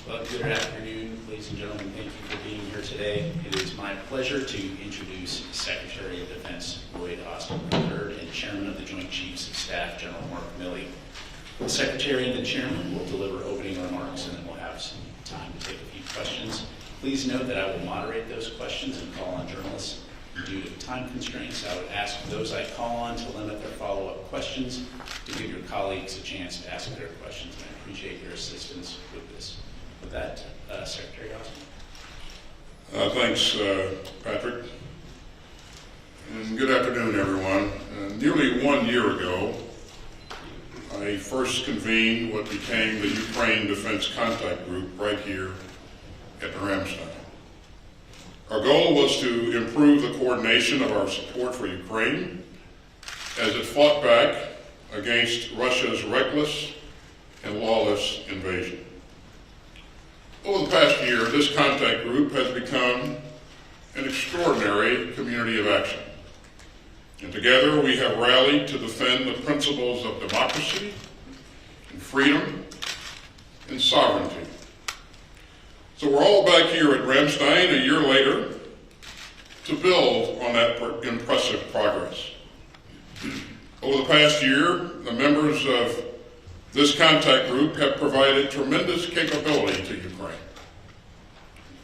Well, good afternoon, ladies and gentlemen. Thank you for being here today. It is my pleasure to introduce Secretary of Defense Lloyd Austin III and Chairman of the Joint Chiefs of Staff, General Mark Milley. The Secretary and the Chairman will deliver opening remarks, and then we'll have some time to take a few questions. Please note that I will moderate those questions and call on journalists. Due to time constraints, I would ask those I call on to limit their follow-up questions to give your colleagues a chance to ask their questions, and I appreciate your assistance with this. With that, Secretary Austin. Thanks, Patrick. And good afternoon, everyone. Nearly 1 year ago, I first convened what became the Ukraine Defense Contact Group right here at the Ramstein. Our goal was to improve the coordination of our support for Ukraine as it fought back against Russia's reckless and lawless invasion. Over the past year, this contact group has become an extraordinary community of action. And together we have rallied to defend the principles of democracy and freedom and sovereignty. So we're all back here at Ramstein a year later to build on that impressive progress. Over the past year, the members of this contact group have provided tremendous capability to Ukraine.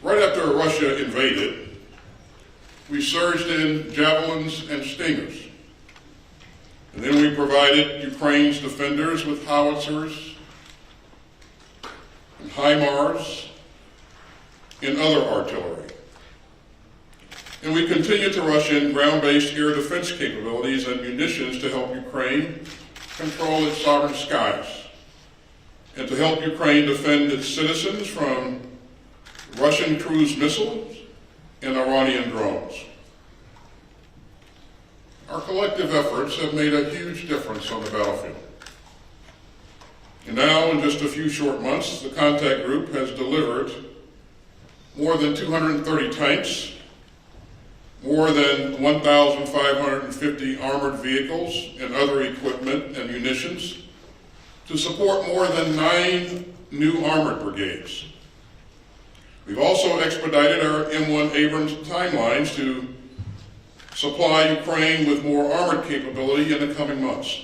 Right after Russia invaded, we surged in javelins and stingers. And then we provided Ukraine's defenders with howitzers and HIMARS and other artillery. And we continue to rush in ground-based air defense capabilities and munitions to help Ukraine control its sovereign skies and to help Ukraine defend its citizens from Russian cruise missiles and Iranian drones. Our collective efforts have made a huge difference on the battlefield. And now, in just a few short months, the contact group has delivered more than 230 tanks, more than 1,550 armored vehicles and other equipment and munitions to support more than 9 new armored brigades. We've also expedited our M1 Abrams timelines to supply Ukraine with more armored capability in the coming months.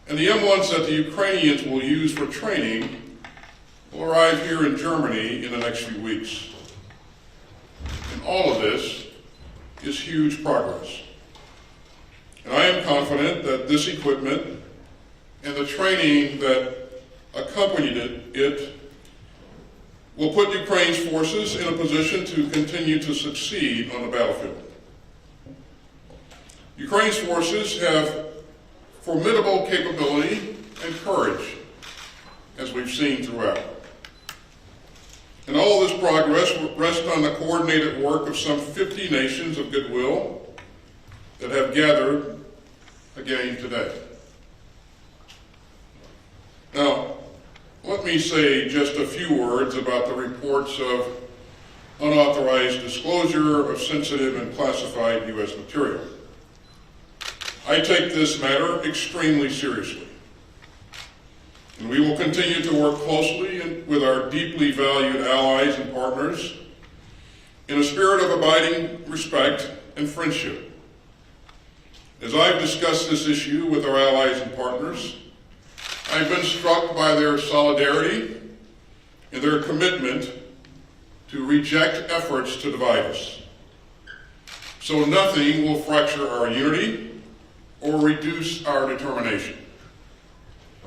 And the M1s that the Ukrainians will use for training will arrive here in Germany in the next few weeks. And all of this is huge progress. And I am confident that this equipment and the training that accompanied it will put Ukraine's forces in a position to continue to succeed on the battlefield. Ukraine's forces have formidable capability and courage, as we've seen throughout. And all this progress rests on the coordinated work of some 50 nations of goodwill that have gathered again today. Now, let me say just a few words about the reports of unauthorized disclosure of sensitive and classified U.S. material. I take this matter extremely seriously, and we will continue to work closely with our deeply valued allies and partners in a spirit of abiding respect and friendship. As I've discussed this issue with our allies and partners, I've been struck by their solidarity and their commitment to reject efforts to divide us. So nothing will fracture our unity or reduce our determination.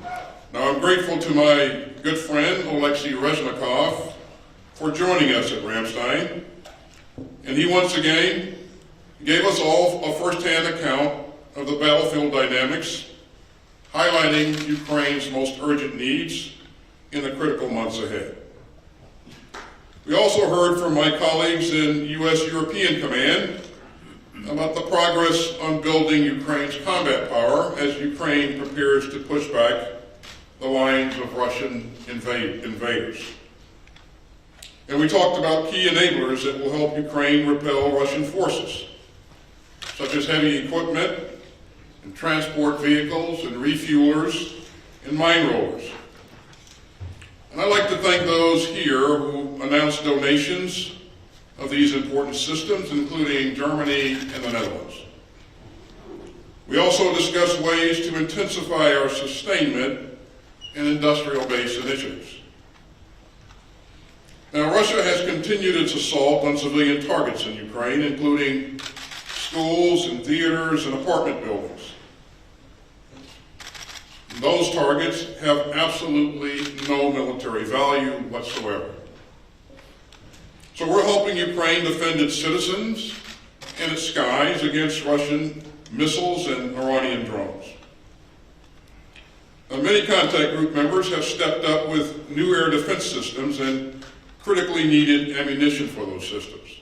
Now, I'm grateful to my good friend, Alexei Reznikov, for joining us at Ramstein. And he once again gave us all a first-hand account of the battlefield dynamics, highlighting Ukraine's most urgent needs in the critical months ahead. We also heard from my colleagues in U.S. European Command about the progress on building Ukraine's combat power as Ukraine prepares to push back the lines of Russian invaders. And we talked about key enablers that will help Ukraine repel Russian forces, such as heavy equipment and transport vehicles and refuelers and mine rollers. And I'd like to thank those here who announced donations of these important systems, including Germany and the Netherlands. We also discussed ways to intensify our sustainment and industrial base initiatives. Now, Russia has continued its assault on civilian targets in Ukraine, including schools and theaters and apartment buildings. Those targets have absolutely no military value whatsoever. So we're helping Ukraine defend its citizens and its skies against Russian missiles and Iranian drones. Now, many contact group members have stepped up with new air defense systems and critically needed ammunition for those systems.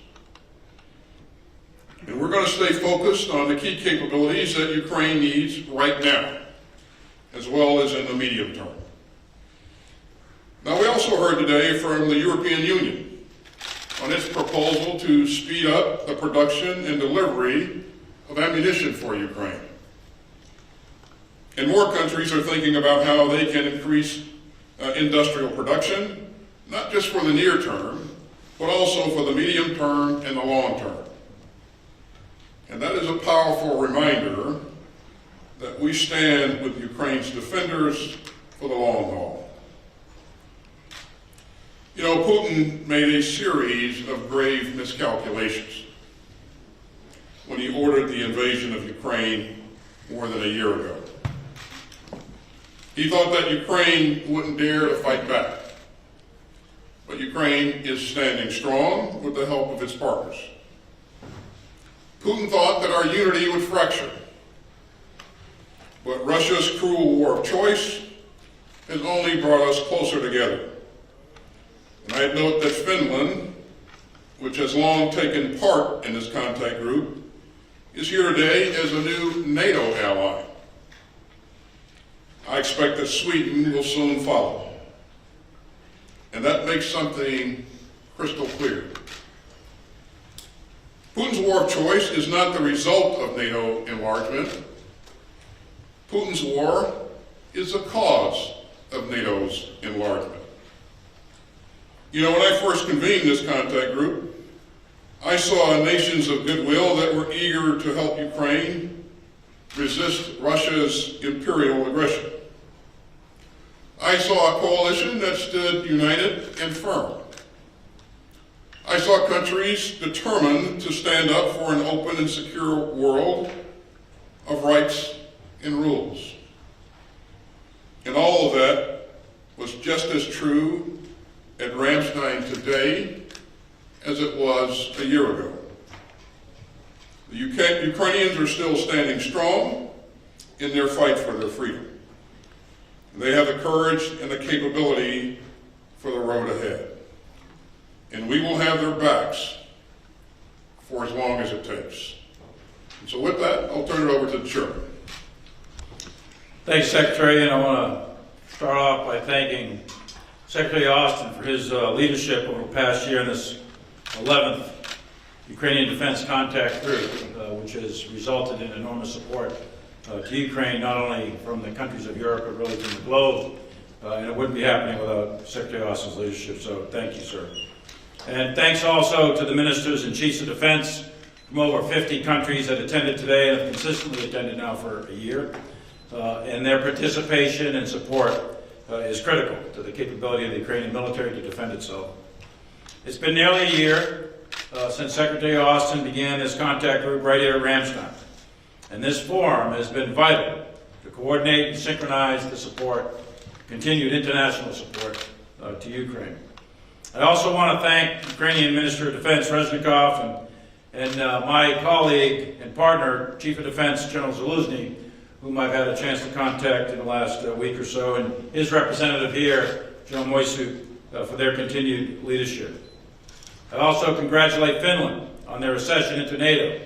And we're going to stay focused on the key capabilities that Ukraine needs right now, as well as in the medium term. Now, we also heard today from the European Union on its proposal to speed up the production and delivery of ammunition for Ukraine. And more countries are thinking about how they can increase industrial production, not just for the near term, but also for the medium term and the long term. And that is a powerful reminder that we stand with Ukraine's defenders for the long haul. You know, Putin made a series of grave miscalculations when he ordered the invasion of Ukraine more than a year ago. He thought that Ukraine wouldn't dare to fight back. But Ukraine is standing strong with the help of its partners. Putin thought that our unity would fracture. But Russia's cruel war of choice has only brought us closer together. And I'd note that Finland, which has long taken part in this contact group, is here today as a new NATO ally. I expect that Sweden will soon follow. And that makes something crystal clear. Putin's war of choice is not the result of NATO enlargement. Putin's war is the cause of NATO's enlargement. You know, when I first convened this contact group, I saw nations of goodwill that were eager to help Ukraine resist Russia's imperial aggression. I saw a coalition that stood united and firm. I saw countries determined to stand up for an open and secure world of rights and rules. And all of that was just as true at Ramstein today as it was a year ago. The Ukrainians are still standing strong in their fight for their freedom. They have the courage and the capability for the road ahead. And we will have their backs for as long as it takes. And so with that, I'll turn it over to the chairman. Thanks, Secretary, and I want to start off by thanking Secretary Austin for his leadership over the past year in this 11th Ukrainian Defense Contact Group, which has resulted in enormous support to Ukraine, not only from the countries of Europe, but really from the globe. And it wouldn't be happening without Secretary Austin's leadership, so thank you, sir. And thanks also to the ministers and chiefs of defense from over 50 countries that attended today and have consistently attended now for a year. And their participation and support is critical to the capability of the Ukrainian military to defend itself. It's been nearly a year since Secretary Austin began this contact group right here at Ramstein. And this forum has been vital to coordinate and synchronize the support, continued international support to Ukraine. I also want to thank Ukrainian Minister of Defense Reznikov and my colleague and partner, Chief of Defense General Zaluzny, whom I've had a chance to contact in the last week or so, and his representative here, Joe Moisu, for their continued leadership. I also congratulate Finland on their accession into NATO.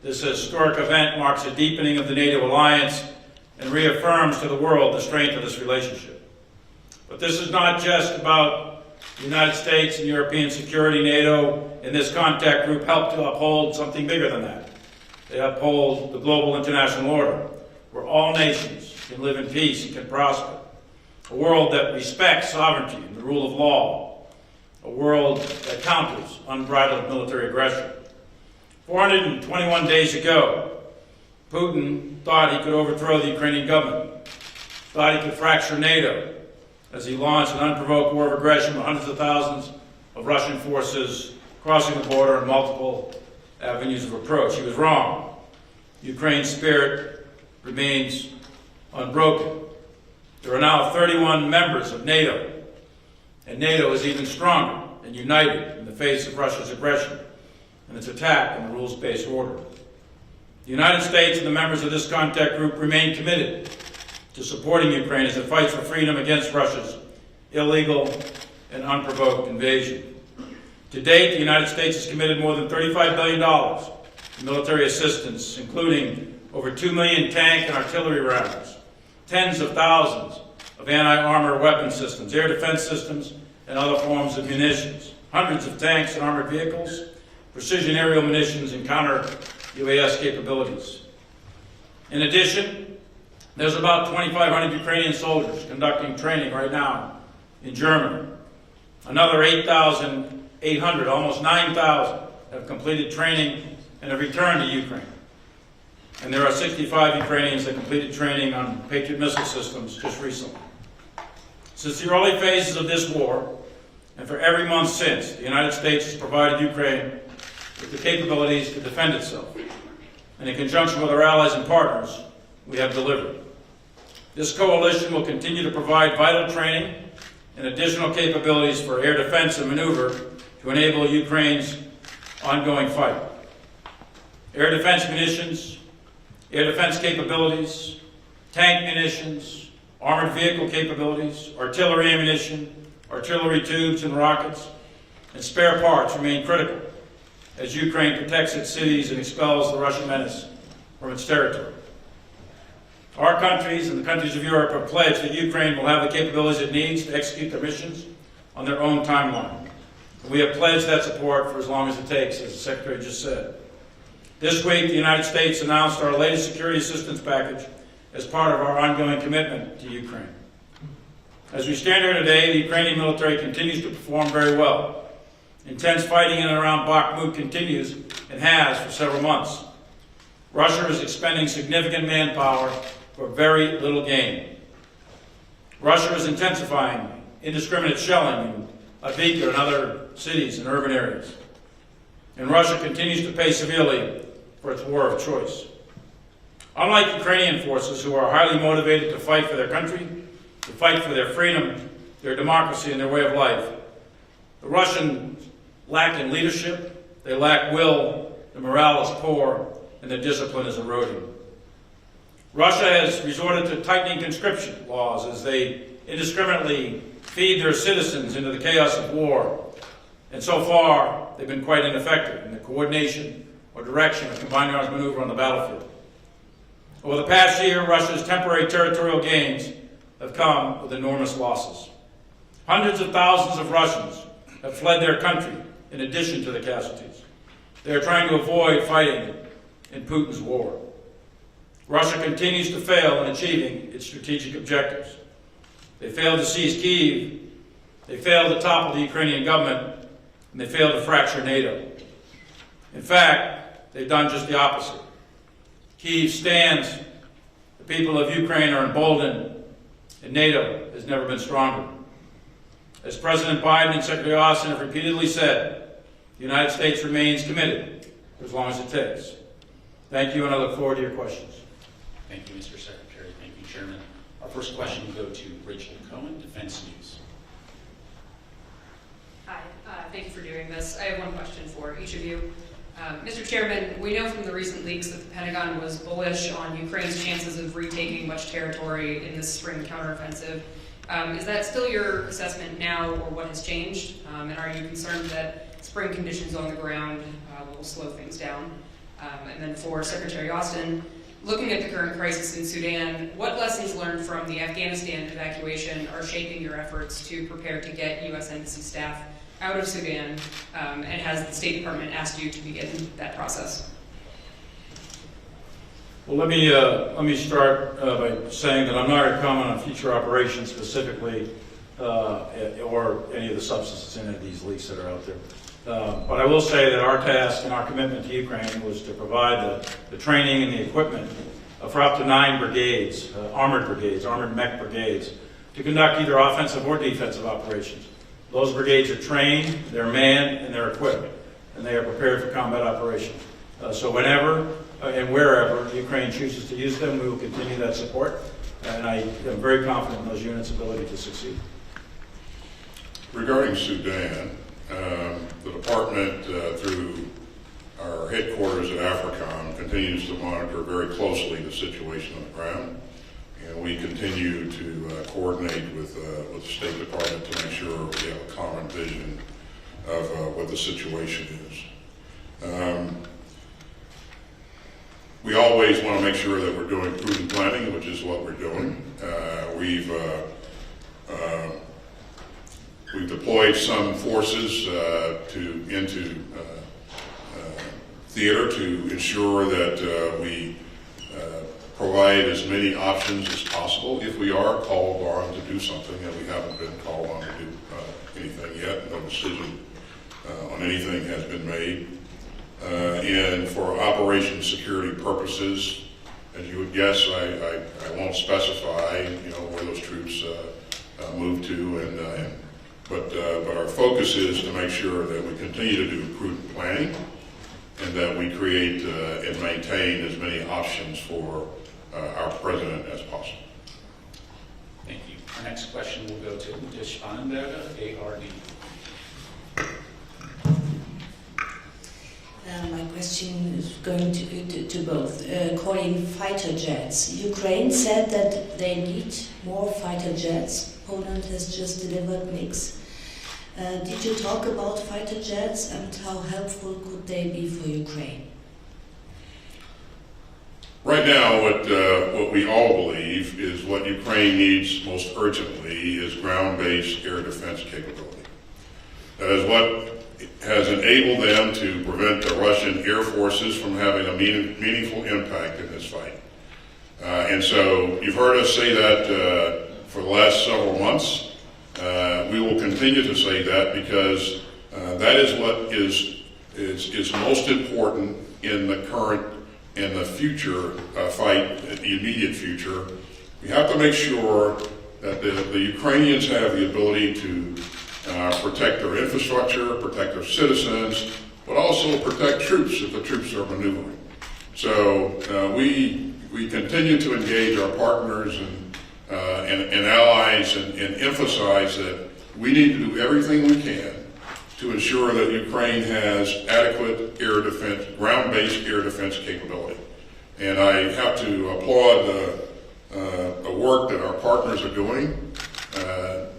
This historic event marks a deepening of the NATO alliance and reaffirms to the world the strength of this relationship. But this is not just about the United States and European security. NATO and this contact group help to uphold something bigger than that. They uphold the global international order, where all nations can live in peace and can prosper. a world that respects sovereignty and the rule of law, a world that counters unbridled military aggression. 421 days ago, Putin thought he could overthrow the Ukrainian government, thought he could fracture NATO as he launched an unprovoked war of aggression with hundreds of thousands of Russian forces crossing the border on multiple avenues of approach. He was wrong. Ukraine's spirit remains unbroken. There are now 31 members of NATO, and NATO is even stronger and united in the face of Russia's aggression and its attack on the rules-based order. The United States and the members of this contact group remain committed to supporting Ukraine as it fights for freedom against Russia's illegal and unprovoked invasion. To date, the United States has committed more than $35 billion in military assistance, including over 2 million tank and artillery rounds, tens of thousands of anti-armor weapon systems, air defense systems, and other forms of munitions, hundreds of tanks and armored vehicles, precision aerial munitions, and counter-UAS capabilities. In addition, there's about 2,500 Ukrainian soldiers conducting training right now in Germany. Another 8,800, almost 9,000, have completed training and have returned to Ukraine. And there are 65 Ukrainians that completed training on Patriot missile systems just recently. Since the early phases of this war, and for every month since, the United States has provided Ukraine with the capabilities to defend itself. And in conjunction with our allies and partners, we have delivered. This coalition will continue to provide vital training and additional capabilities for air defense and maneuver to enable Ukraine's ongoing fight. Air defense munitions, air defense capabilities, tank munitions, armored vehicle capabilities, artillery ammunition, artillery tubes and rockets, and spare parts remain critical as Ukraine protects its cities and expels the Russian menace from its territory. Our countries and the countries of Europe have pledged that Ukraine will have the capabilities it needs to execute their missions on their own timeline. We have pledged that support for as long as it takes, as the Secretary just said. This week, the United States announced our latest security assistance package as part of our ongoing commitment to Ukraine. As we stand here today, the Ukrainian military continues to perform very well. Intense fighting in and around Bakhmut continues and has for several months. Russia is expending significant manpower for very little gain. Russia is intensifying indiscriminate shelling in Avdiivka and other cities and urban areas. And Russia continues to pay severely for its war of choice. Unlike Ukrainian forces, who are highly motivated to fight for their country, to fight for their freedom, their democracy, and their way of life, the Russians lack in leadership, they lack will, the morale is poor, and their discipline is eroding. Russia has resorted to tightening conscription laws as they indiscriminately feed their citizens into the chaos of war. And so far, they've been quite ineffective in the coordination or direction of combined arms maneuver on the battlefield. Over the past year, Russia's temporary territorial gains have come with enormous losses. Hundreds of thousands of Russians have fled their country in addition to the casualties. They are trying to avoid fighting in Putin's war. Russia continues to fail in achieving its strategic objectives. They failed to seize Kyiv, they failed to topple the Ukrainian government, and they failed to fracture NATO. In fact, they've done just the opposite. Kyiv stands, the people of Ukraine are emboldened, and NATO has never been stronger. As President Biden and Secretary Austin have repeatedly said, the United States remains committed for as long as it takes. Thank you, and I look forward to your questions. Thank you, Mr. Secretary. Thank you, Chairman. Our first question will go to Rachel Cohen, Defense News. Hi, thank you for doing this. I have one question for each of you. Mr. Chairman, we know from the recent leaks that the Pentagon was bullish on Ukraine's chances of retaking much territory in this spring counteroffensive. Is that still your assessment now, or what has changed? And are you concerned that spring conditions on the ground will slow things down? And then for Secretary Austin, looking at the current crisis in Sudan, what lessons learned from the Afghanistan evacuation are shaping your efforts to prepare to get U.S. Embassy staff out of Sudan, and has the State Department asked you to begin that process? Well, let me start by saying that I'm not going to comment on future operations specifically, or any of the substances in any of these leaks that are out there. But I will say that our task and our commitment to Ukraine was to provide the training and the equipment for up to 9 brigades, armored mech brigades, to conduct either offensive or defensive operations. Those brigades are trained, they're manned, and they're equipped, and they are prepared for combat operations. So whenever and wherever Ukraine chooses to use them, we will continue that support, and I am very confident in those units' ability to succeed. Regarding Sudan, the department, through our headquarters at AFRICOM, continues to monitor very closely the situation on the ground, and we continue to coordinate with the State Department to make sure we have a common vision of what the situation is. We always want to make sure that we're doing prudent planning, which is what we're doing. We've deployed some forces into theater to ensure that we provide as many options as possible if we are called on to do something, and we haven't been called on to do anything yet. No decision on anything has been made. And for operation security purposes, as you would guess, I won't specify, where those troops move to, but our focus is to make sure that we continue to do prudent planning and that we create and maintain as many options for our president as possible. Thank you. Our next question will go to Dish Vandenberg, ARD. My question is going to both. Calling fighter jets. Ukraine said that they need more fighter jets. Poland has just delivered MiGs. Did you talk about fighter jets and how helpful could they be for Ukraine? Right now, what we all believe is what Ukraine needs most urgently is ground-based air defense capability. That is what has enabled them to prevent the Russian air forces from having a meaningful impact in this fight. And so you've heard us say that for the last several months. We will continue to say that because that is what is most important in the current and the future fight, the immediate future. We have to make sure that the Ukrainians have the ability to protect their infrastructure, protect their citizens, but also protect troops if the troops are maneuvering. So we continue to engage our partners and allies and emphasize that we need to do everything we can to ensure that Ukraine has adequate air defense, ground-based air defense capability. And I have to applaud the work that our partners are doing.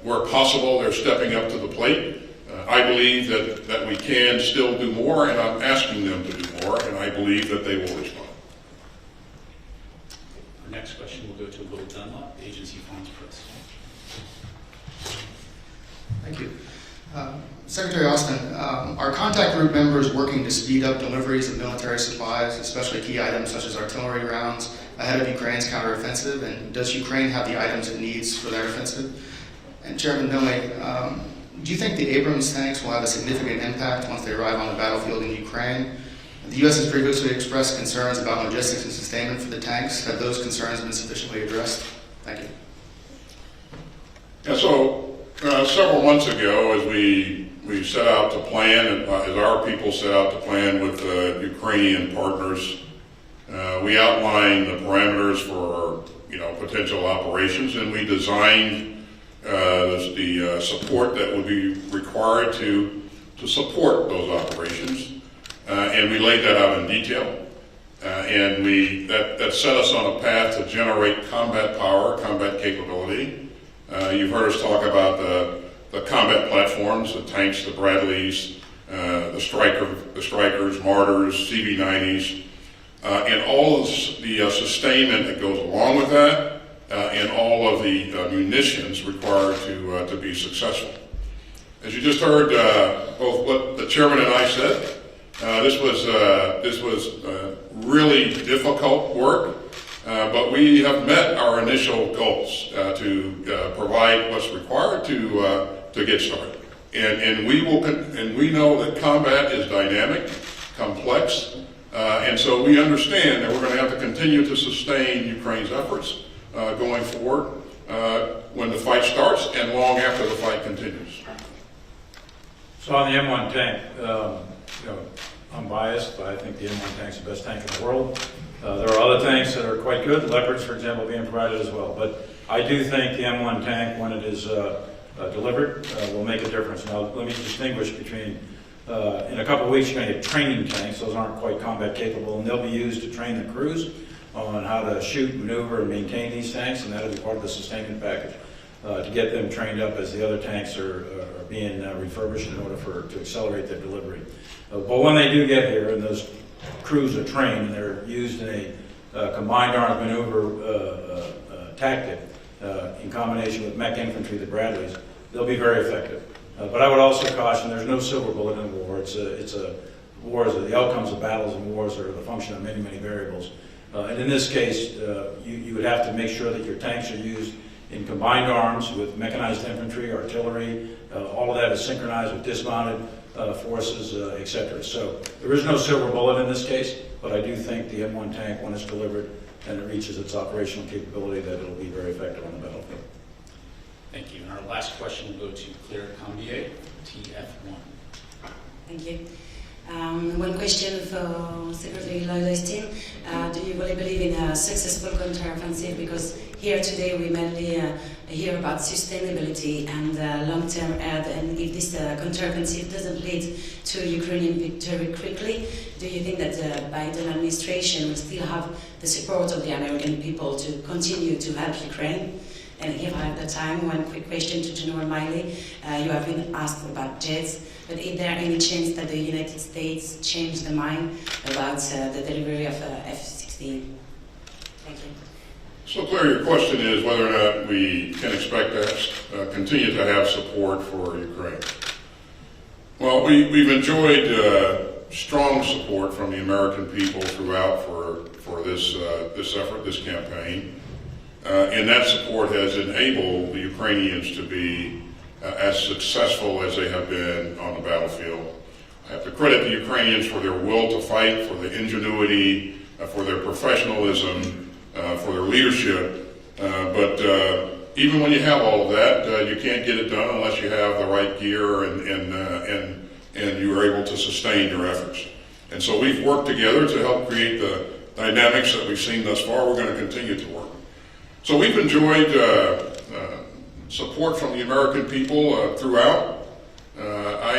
Where possible, they're stepping up to the plate. I believe that we can still do more, and I'm asking them to do more, and I believe that they will respond. Our next question will go to Will Dunlop, Agency France Press. Thank you. Secretary Austin, are contact group members working to speed up deliveries of military supplies, especially key items such as artillery rounds, ahead of Ukraine's counteroffensive? And does Ukraine have the items it needs for their offensive? And Chairman Milley, do you think the Abrams tanks will have a significant impact once they arrive on the battlefield in Ukraine? The U.S. has previously expressed concerns about logistics and sustainment for the tanks. Have those concerns been sufficiently addressed? Thank you. Yeah, so several months ago, as we set out to plan, as our people set out to plan with Ukrainian partners, we outlined the parameters for potential operations, and we designed the support that would be required to support those operations, and we laid that out in detail. And that set us on a path to generate combat power, combat capability. You've heard us talk about the combat platforms, the tanks, the Bradleys, the Strikers, Martyrs, CV-90s, and all of the sustainment that goes along with that, and all of the munitions required to be successful. As you just heard, both what the chairman and I said, this was really difficult work. but we have met our initial goals to provide what's required to get started. And we know that combat is dynamic, complex, and so we understand that we're going to have to continue to sustain Ukraine's efforts going forward when the fight starts and long after the fight continues. So on the M1 tank, I'm biased, but I think the M1 tank's the best tank in the world. There are other tanks that are quite good, Leopards, for example, being provided as well. But I do think the M1 tank, when it is delivered, will make a difference. Now, let me distinguish between, in a couple of weeks, you're going to get training tanks. Those aren't quite combat capable, and they'll be used to train the crews on how to shoot, maneuver, and maintain these tanks, and that'll be part of the sustainment package to get them trained up as the other tanks are being refurbished in order to accelerate their delivery. But when they do get here, and those crews are trained, and they're used in a combined arms maneuver tactic in combination with mech infantry, the Bradleys, they'll be very effective. But I would also caution, there's no silver bullet in war. The outcomes of battles and wars are the function of many, many variables. And in this case, you would have to make sure that your tanks are used in combined arms with mechanized infantry, artillery, all of that is synchronized with dismounted forces, etc. So there is no silver bullet in this case, but I do think the M1 tank, when it's delivered and it reaches its operational capability, that it'll be very effective on the battlefield. Thank you. And our last question will go to Claire Cambier, TF1. Thank you. One question for Secretary Lloyd Austin. Do you really believe in a successful counteroffensive? Because here today we mainly hear about sustainability and long-term aid, and if this counteroffensive doesn't lead to Ukrainian victory quickly, do you think that the Biden administration will still have the support of the American people to continue to help Ukraine? And if I have the time, one quick question to General Miley. You have been asked about jets, but is there any chance that the United States changed their mind about the delivery of F-16? Thank you. So, Claire, your question is whether or not we can expect to continue to have support for Ukraine. Well, we've enjoyed strong support from the American people throughout for this effort, this campaign. And that support has enabled the Ukrainians to be as successful as they have been on the battlefield. I have to credit the Ukrainians for their will to fight, for their ingenuity, for their professionalism, for their leadership. But even when you have all of that, you can't get it done unless you have the right gear and you are able to sustain your efforts. And so we've worked together to help create the dynamics that we've seen thus far. We're going to continue to work. So we've enjoyed support from the American people throughout. I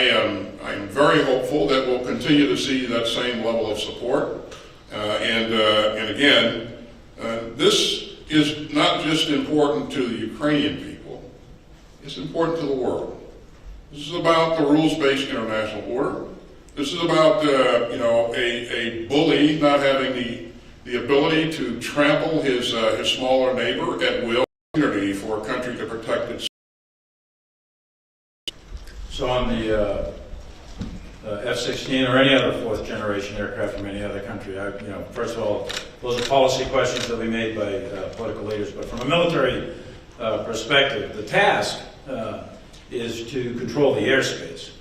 am very hopeful that we'll continue to see that same level of support. And again, this is not just important to the Ukrainian people. It's important to the world. This is about the rules-based international order. This is about a bully not having the ability to trample his smaller neighbor at will, opportunity for a country to protect itself. So on the F-16 or any other fourth-generation aircraft from any other country, first of all, those are policy questions that will be made by political leaders. But from a military perspective, the task is to control the airspace.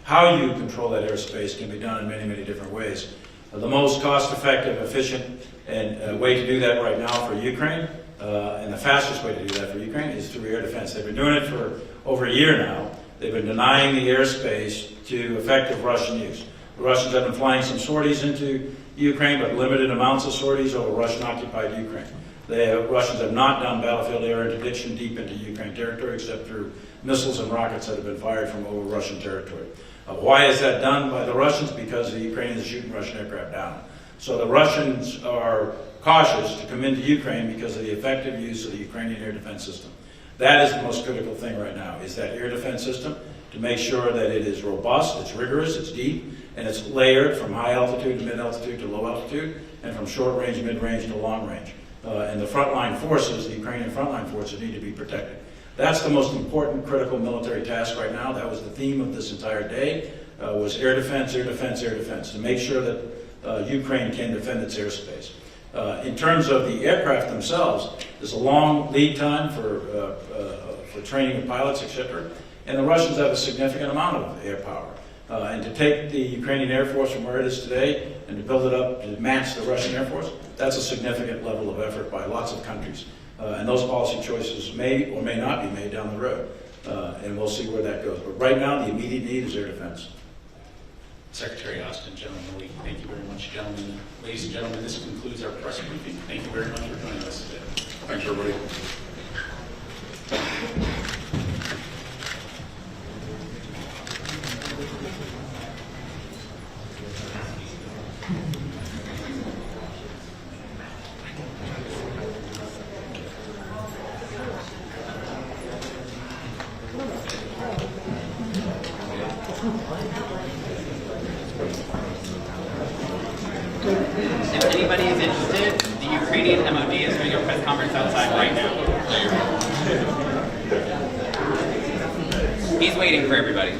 How you control that airspace can be done in many, many different ways. The most cost-effective, efficient, and way to do that right now for Ukraine, and the fastest way to do that for Ukraine, is through air defense. They've been doing it for over a year now. They've been denying the airspace to effective Russian use. The Russians have been flying some sorties into Ukraine, but limited amounts of sorties over Russian-occupied Ukraine. The Russians have not done battlefield air interdiction deep into Ukraine territory, except through missiles and rockets that have been fired from over Russian territory. Why is that done by the Russians? Because the Ukrainians are shooting Russian aircraft down. So the Russians are cautious to come into Ukraine because of the effective use of the Ukrainian air defense system. That is the most critical thing right now, is that air defense system, to make sure that it is robust, it's rigorous, it's deep, and it's layered from high altitude to mid altitude to low altitude, and from short range, mid range to long range. And the frontline forces, the Ukrainian frontline forces, need to be protected. That's the most important critical military task right now. That was the theme of this entire day, was air defense, air defense, air defense, to make sure that Ukraine can defend its airspace. In terms of the aircraft themselves, there's a long lead time for training of pilots, etc. And the Russians have a significant amount of air power. And to take the Ukrainian Air Force from where it is today and to build it up to match the Russian Air Force, that's a significant level of effort by lots of countries. And those policy choices may or may not be made down the road. And we'll see where that goes. But right now, the immediate need is air defense. Secretary Austin, General Milley, thank you very much, gentlemen. Ladies and gentlemen, this concludes our press briefing. Thank you very much for joining us today. Thanks, everybody. If anybody is interested, the Ukrainian MOD is doing a press conference outside right now. He's waiting for everybody.